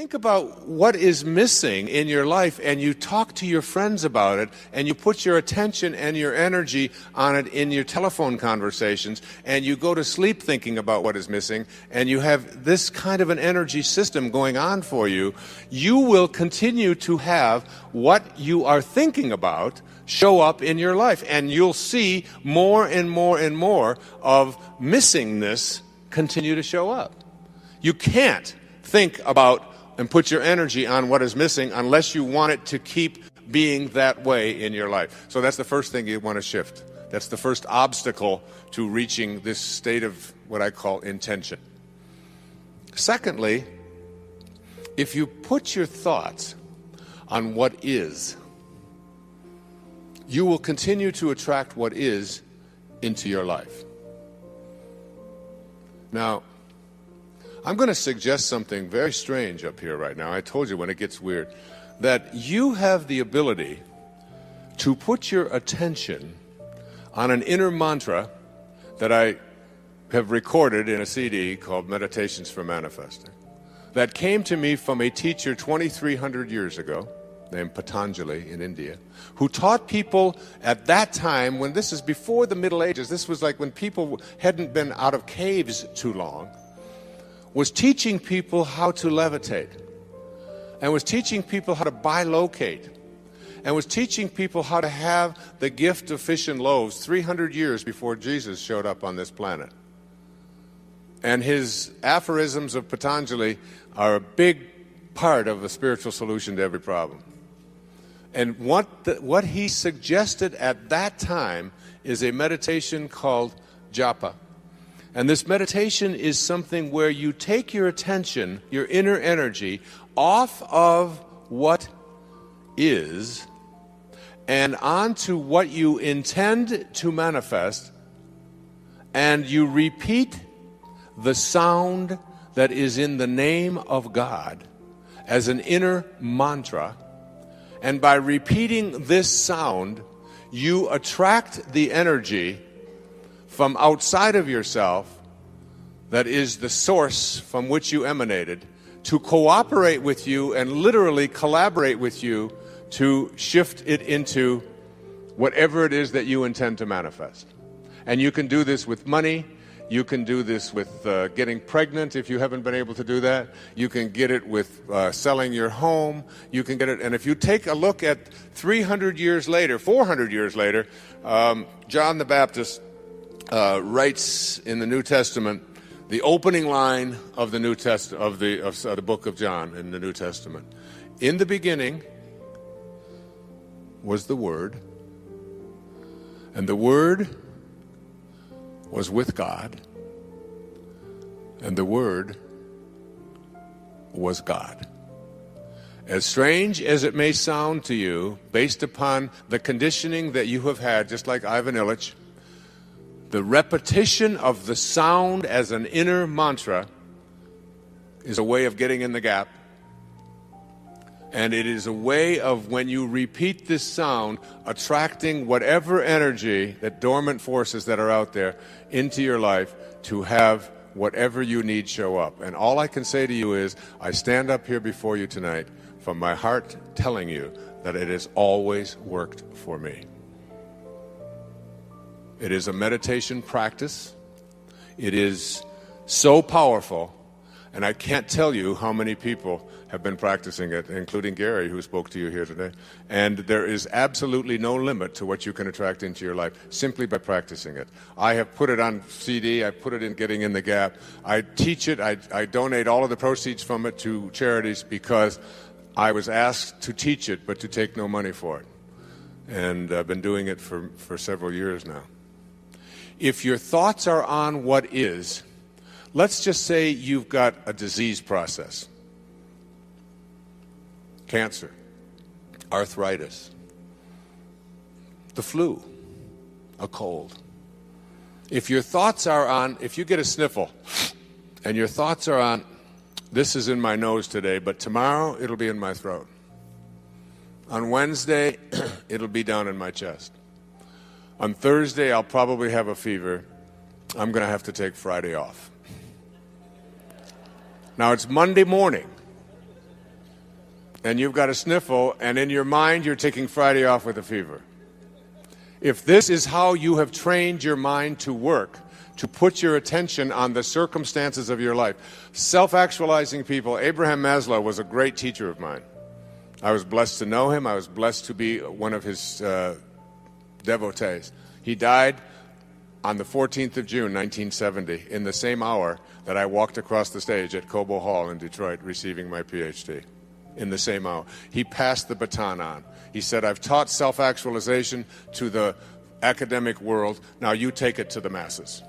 think about what is missing in your life and you talk to your friends about it and you put your attention and your energy on it in your telephone conversations and you go to sleep thinking about what is missing and you have this kind of an energy system going on for you, you will continue to have what you are thinking about show up in your life, and you'll see more and more and more of missingness continue to show up. You can't think about and put your energy on what is missing unless you want it to keep being that way in your life. So that's the first thing you want to shift. That's the first obstacle to reaching this state of what I call intention. Secondly, if you put your thoughts on what is, you will continue to attract what is into your life. Now, I'm going to suggest something very strange up here right now. I told you when it gets weird, that you have the ability to put your attention on an inner mantra that I have recorded in a CD called Meditations for Manifesting, that came to me from a teacher 2,300 years ago, named Patanjali in India, who taught people at that time, when this is before the Middle Ages, this was like when people hadn't been out of caves too long, was teaching people how to levitate, and was teaching people how to bilocate, and was teaching people how to have the gift of fish and loaves 300 years before Jesus showed up on this planet. And his aphorisms of Patanjali are a big part of the spiritual solution to every problem. And what he suggested at that time is a meditation called japa. And this meditation is something where you take your attention, your inner energy, off of what is and onto what you intend to manifest, and you repeat the sound that is in the name of God as an inner mantra. And by repeating this sound, you attract the energy from outside of yourself, that is the source from which you emanated, to cooperate with you and literally collaborate with you to shift it into whatever it is that you intend to manifest. And you can do this with money. You can do this with getting pregnant if you haven't been able to do that. You can get it with selling your home. You can get it, and if you take a look at 300 years later, 400 years later, John the Baptist writes in the New Testament, the opening line of the New of the book of John in the New Testament. In the beginning was the Word, and the Word was with God, and the Word was God. As strange as it may sound to you, based upon the conditioning that you have had, just like Ivan Illich, the repetition of the sound as an inner mantra is a way of getting in the gap. And it is a way of, when you repeat this sound, attracting whatever energy, that dormant forces that are out there, into your life to have whatever you need show up. And all I can say to you is, I stand up here before you tonight from my heart telling you that it has always worked for me. It is a meditation practice. It is so powerful. And I can't tell you how many people have been practicing it, including Gary, who spoke to you here today. And there is absolutely no limit to what you can attract into your life simply by practicing it. I have put it on CD. I put it in Getting in the Gap. I teach it. I donate all of the proceeds from it to charities because I was asked to teach it, but to take no money for it. And I've been doing it for several years now. If your thoughts are on what is, let's just say you've got a disease process. Cancer, arthritis, the flu, a cold. If your thoughts are on, if you get a sniffle and your thoughts are on, this is in my nose today, but tomorrow it'll be in my throat. On Wednesday, it'll be down in my chest. On Thursday, I'll probably have a fever. I'm going to have to take Friday off. Now, it's Monday morning, and you've got a sniffle, and in your mind you're taking Friday off with a fever. If this is how you have trained your mind to work, to put your attention on the circumstances of your life, self-actualizing people, Abraham Maslow was a great teacher of mine. I was blessed to know him. I was blessed to be one of his devotees. He died on the 14th of June, 1970, in the same hour that I walked across the stage at Cobo Hall in Detroit receiving my PhD. In the same hour. He passed the baton on. He said, I've taught self-actualization to the academic world. Now you take it to the masses.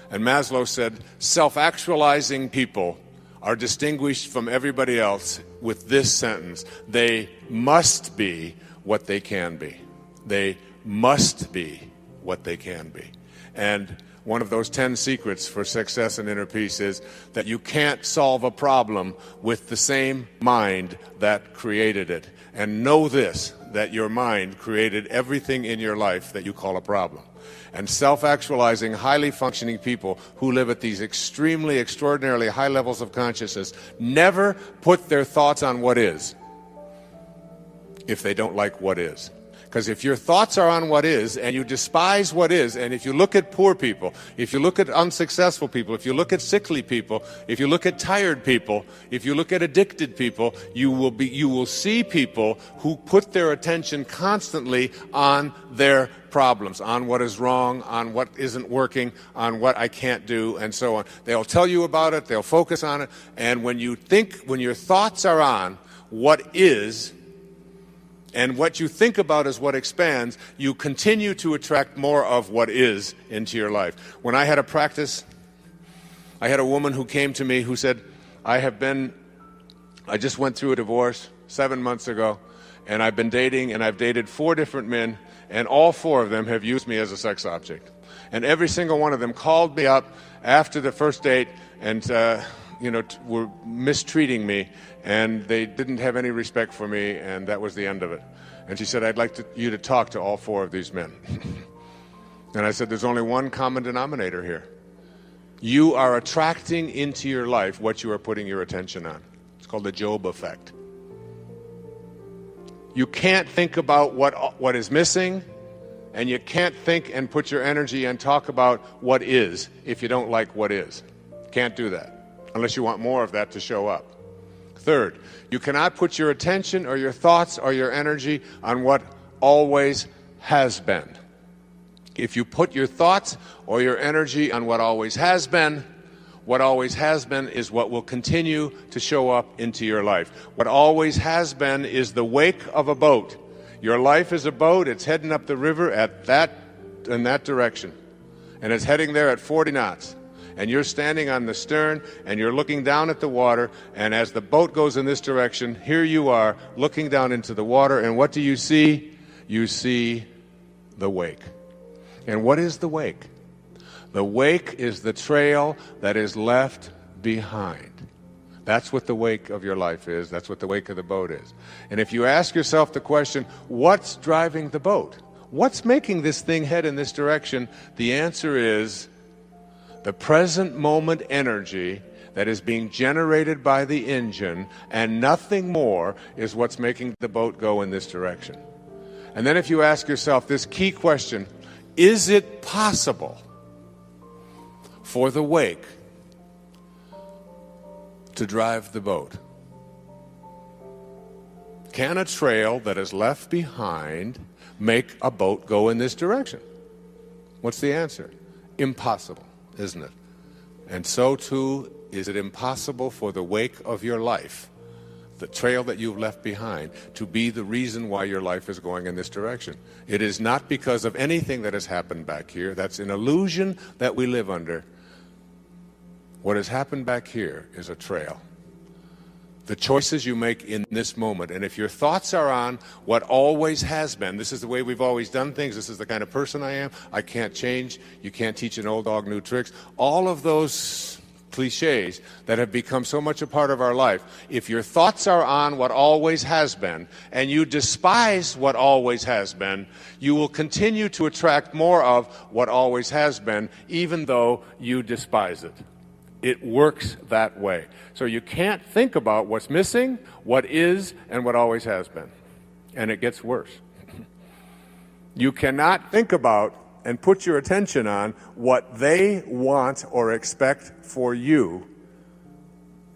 And Maslow said, self-actualizing people are distinguished from everybody else with this sentence: they must be what they can be. They must be what they can be. And one of those 10 secrets for success and inner peace is that you can't solve a problem with the same mind that created it. And know this, that your mind created everything in your life that you call a problem. And self-actualizing, highly functioning people who live at these extremely, extraordinarily high levels of consciousness never put their thoughts on what is if they don't like what is. Because if your thoughts are on what is, and you despise what is, and if you look at poor people, if you look at unsuccessful people, if you look at sickly people, if you look at tired people, if you look at addicted people, you will see people who put their attention constantly on their problems, on what is wrong, on what isn't working, on what I can't do, and so on. They'll tell you about it, they'll focus on it, and when your thoughts are on what is, and what you think about is what expands, you continue to attract more of what is into your life. When I had a practice, I had a woman who came to me who said, I just went through a divorce 7 months ago, and I've been dating, and I've dated 4 different men, and all 4 of them have used me as a sex object. And every single one of them called me up after the first date and were mistreating me, and they didn't have any respect for me, and that was the end of it. And she said, I'd like you to talk to all 4 of these men. And I said, there's only one common denominator here. You are attracting into your life what you are putting your attention on. It's called the Job effect. You can't think about what is missing, and you can't think and put your energy and talk about what is if you don't like what is. Can't do that unless you want more of that to show up. Third, you cannot put your attention or your thoughts or your energy on what always has been. If you put your thoughts or your energy on what always has been is what will continue to show up into your life. What always has been is the wake of a boat. Your life is a boat. It's heading up the river in that direction. And it's heading there at 40 knots. And you're standing on the stern, and you're looking down at the water, and as the boat goes in this direction, here you are looking down into the water, and what do you see? You see the wake. And what is the wake? The wake is the trail that is left behind. That's what the wake of your life is. That's what the wake of the boat is. And if you ask yourself the question, what's driving the boat? What's making this thing head in this direction? The answer is the present moment energy that is being generated by the engine, and nothing more is what's making the boat go in this direction. And then if you ask yourself this key question, is it possible for the wake to drive the boat? Can a trail that is left behind make a boat go in this direction? What's the answer? Impossible, isn't it? And so too is it impossible for the wake of your life, the trail that you've left behind, to be the reason why your life is going in this direction. It is not because of anything that has happened back here. That's an illusion that we live under. What has happened back here is a trail. The choices you make in this moment, and if your thoughts are on what always has been, this is the way we've always done things, this is the kind of person I am, I can't change, you can't teach an old dog new tricks, all of those cliches that have become so much a part of our life, if your thoughts are on what always has been, and you despise what always has been, you will continue to attract more of what always has been, even though you despise it. It works that way. So you can't think about what's missing, what is, and what always has been. And it gets worse. You cannot think about and put your attention on what they want or expect for you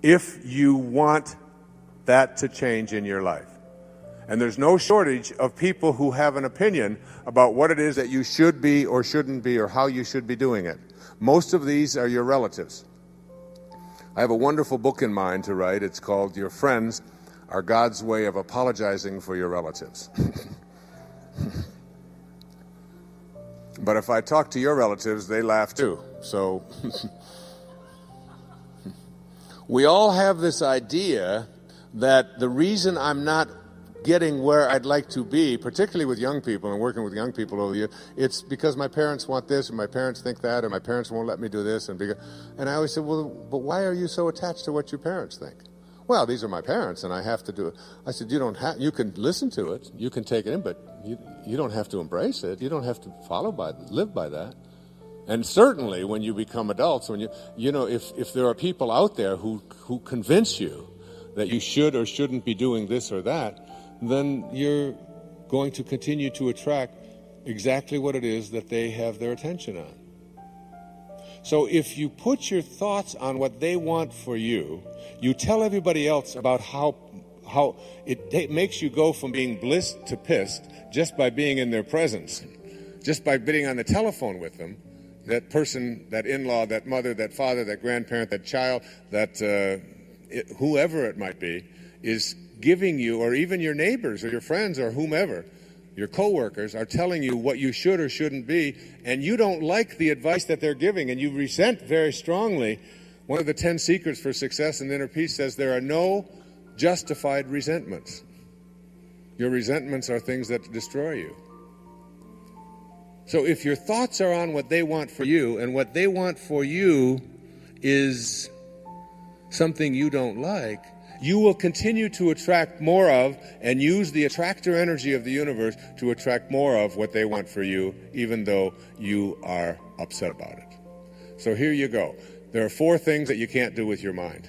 if you want that to change in your life. And there's no shortage of people who have an opinion about what it is that you should be or shouldn't be or how you should be doing it. Most of these are your relatives. I have a wonderful book in mind to write. It's called Your Friends Are God's Way of Apologizing for Your Relatives. But if I talk to your relatives, they laugh too. So we all have this idea that the reason I'm not getting where I'd like to be, particularly with young people and working with young people over the years, it's because my parents want this, and my parents think that, and my parents won't let me do this. And I always said, well, but why are you so attached to what your parents think? Well, these are my parents, and I have to do it. I said, you can listen to it, you can take it in, but you don't have to embrace it. You don't have to live by that. And certainly when you become adults, when if there are people out there who convince you that you should or shouldn't be doing this or that, then you're going to continue to attract exactly what it is that they have their attention on. So if you put your thoughts on what they want for you, you tell everybody else about how it makes you go from being blissed to pissed just by being in their presence, just by being on the telephone with them. That person, that in-law, that mother, that father, that grandparent, that child, that whoever it might be, is giving you, or even your neighbors or your friends or whomever, your coworkers, are telling you what you should or shouldn't be, and you don't like the advice that they're giving, and you resent very strongly. One of the 10 secrets for success and inner peace says there are no justified resentments. Your resentments are things that destroy you. So if your thoughts are on what they want for you, and what they want for you is something you don't like, you will continue to attract more of and use the attractor energy of the universe to attract more of what they want for you, even though you are upset about it. So here you go. There are 4 things that you can't do with your mind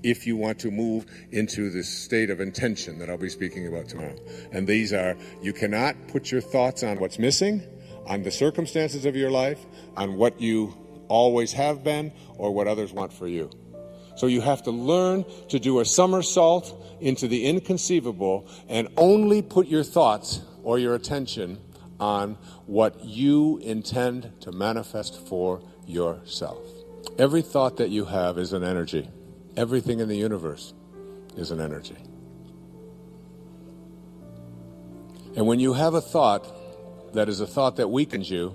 if you want to move into this state of intention that I'll be speaking about tomorrow. And these are: you cannot put your thoughts on what's missing, on the circumstances of your life, on what you always have been, or what others want for you. So you have to learn to do a somersault into the inconceivable and only put your thoughts or your attention on what you intend to manifest for yourself. Every thought that you have is an energy. Everything in the universe is an energy. And when you have a thought that is a thought that weakens you,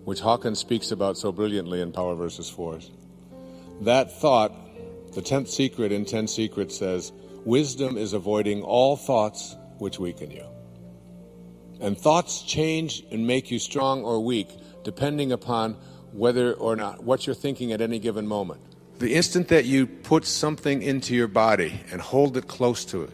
which Hawkins speaks about so brilliantly in Power versus Force, that thought, the 10th secret in 10 Secrets says, wisdom is avoiding all thoughts which weaken you. And thoughts change and make you strong or weak depending upon whether or not what you're thinking at any given moment. The instant that you put something into your body and hold it close to it,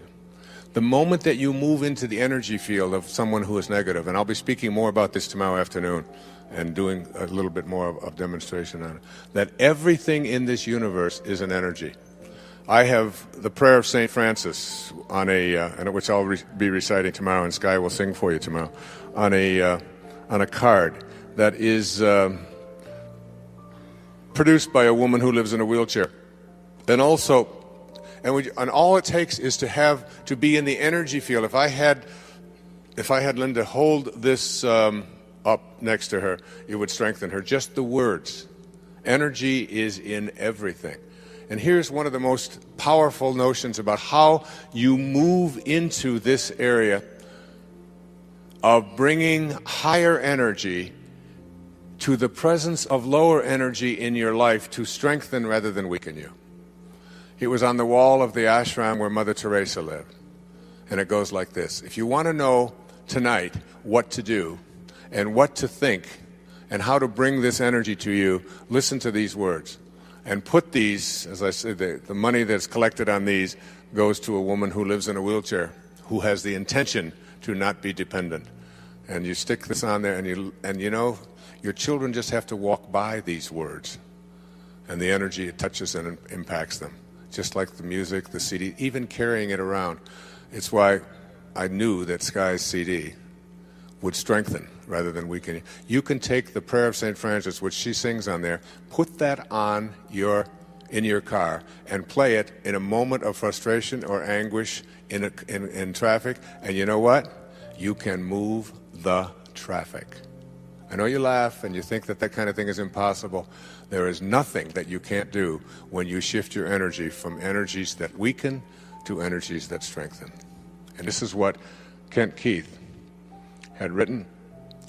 the moment that you move into the energy field of someone who is negative, and I'll be speaking more about this tomorrow afternoon and doing a little bit more of demonstration on it, that everything in this universe is an energy. I have the prayer of St. Francis on which I'll be reciting tomorrow, and Sky will sing for you tomorrow, on a card that is produced by a woman who lives in a wheelchair. And also, and all it takes is to be in the energy field. If I had Linda hold this up next to her, it would strengthen her. Just the words. Energy is in everything. And here's one of the most powerful notions about how you move into this area of bringing higher energy to the presence of lower energy in your life to strengthen rather than weaken you. It was on the wall of the ashram where Mother Teresa lived. And it goes like this: if you want to know tonight what to do and what to think and how to bring this energy to you, listen to these words. And put these, as I said, the money that's collected on these goes to a woman who lives in a wheelchair, who has the intention to not be dependent. And you stick this on there, and you know, your children just have to walk by these words. and the energy it touches and impacts them. Just like the music, the CD, even carrying it around. It's why I knew that Sky's CD would strengthen rather than weaken you. You can take the Prayer of St. Francis, which she sings on there, put that on in your car and play it in a moment of frustration or anguish in traffic, and you know what? You can move the traffic. I know you laugh and you think that kind of thing is impossible. There is nothing that you can't do when you shift your energy from energies that weaken to energies that strengthen. And this is what Kent Keith had written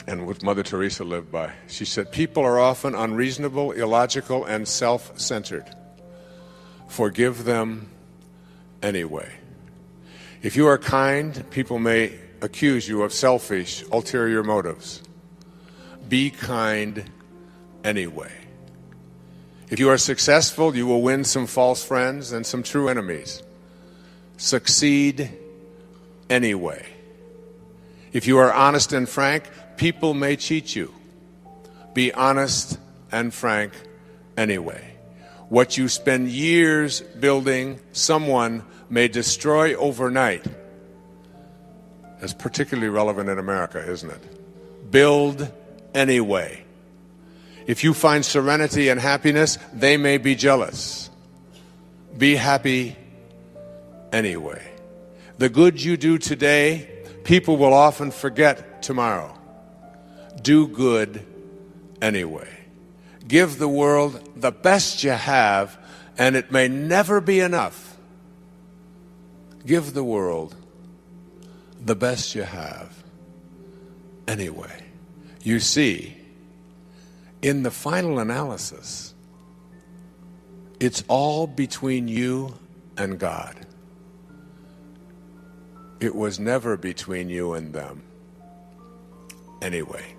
and what Mother Teresa lived by. She said, people are often unreasonable, illogical, and self-centered. Forgive them anyway. If you are kind, people may accuse you of selfish, ulterior motives. Be kind anyway. If you are successful, you will win some false friends and some true enemies. Succeed anyway. If you are honest and frank, people may cheat you. Be honest and frank anyway. What you spend years building, someone may destroy overnight. That's particularly relevant in America, isn't it? Build anyway. If you find serenity and happiness, they may be jealous. Be happy anyway. The good you do today, people will often forget tomorrow. Do good anyway. Give the world the best you have, and it may never be enough. Give the world the best you have anyway. You see, in the final analysis, it's all between you and God. It was never between you and them anyway.